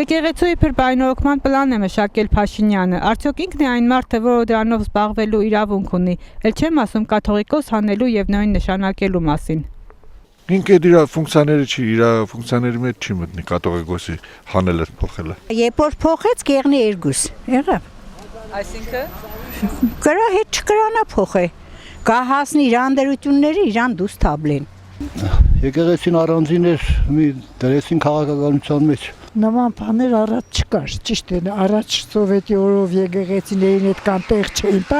Եկեղեցու իբր բայնորոգման պլան է մշակել Փաշինյանը, արդյոք ինքն է այն մարդը, որը դրանով զբաղվելու իրավունք ունի, էլ չեմ ասում կաթողիկոս հանելու եւ նույն նշանակելու մասին։ Ինքը իր ֆունկցիաները չի, իր ֆունկցիաների մեջ չի մտնի կաթողիկոսի հանելը փոխելը։ Երբ որ փոխեց գեղնի երկուս, եղավ։ Այսինքն Կրա հետ չկրանա փոխե։ Կա հասնի իր անդերությունները իրան դուս թաբլեն։ Եկեղեցին առանձին էր մի դրեսին քաղաքականության մեջ։ Նման բաներ առաջ չկար, ճիշտ է, առաջ սովետի օրով եկեղեցիներին հետ կան տեղ չէին տա,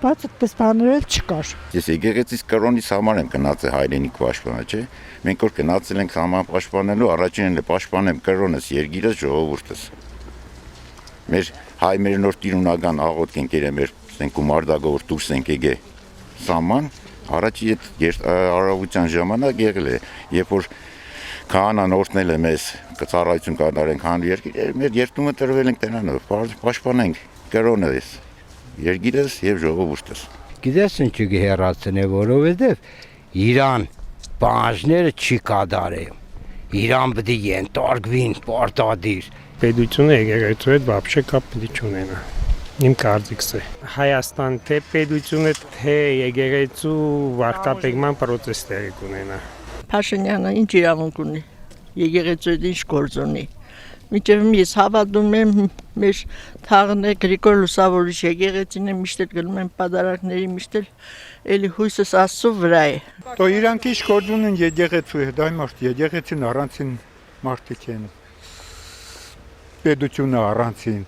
բայց այդպես բաներ էլ չկար։ Ես եկեղեցից կրոնից համար եմ գնացել հայրենիք պաշտպանը, չէ՞։ Մենք որ գնացել ենք համան պաշտպանելու, առաջինն էլ պաշտպանեմ կրոնս, երկիրս, ժողովուրդս։ Մեր հայ մեր նոր տիրունական աղոթք ենք երեմ մեր ասենք գումարդագոր դուրս ենք եկե սաման, առաջի այդ արարողության ժամանակ եղել է, երբ որ քահանան օրհնել է մեզ ծառայություն կատարենք հանրի երկիր, մեր երդումը տրվել ենք դրանով, պաշտպանենք կրոնս, երկիրս եւ ժողովուրդս։ Գիտես ինչի հեռացնե, որովհետև Իրան բաժները չի կատարել։ Իրան պետք է ենթարկվին պարտադիր։ Պետությունը եկեղեցու հետ вообще կապ պետք չունենա։ Իմ կարծիքս է։ Հայաստան թե պետությունը թե եկեղեցու վարկապետման process տեղի կունենա։ Փաշինյանը ինչ իրավունք ունի, եկեղեցու հետ ինչ գործ ունի։ Մինչև ես հավատում եմ մեր թաղնե Գրիգոր Լուսավորիչ եկեղեցին է միշտ գնում են պատարակների միշտ էլի հույսս Աստծո վրա է։ То իրանք ինչ գործ ունեն եկեղեցու հետ, այ մարդ եկեղեցին առանցին մարդիկ են։ Պետությունը առանցին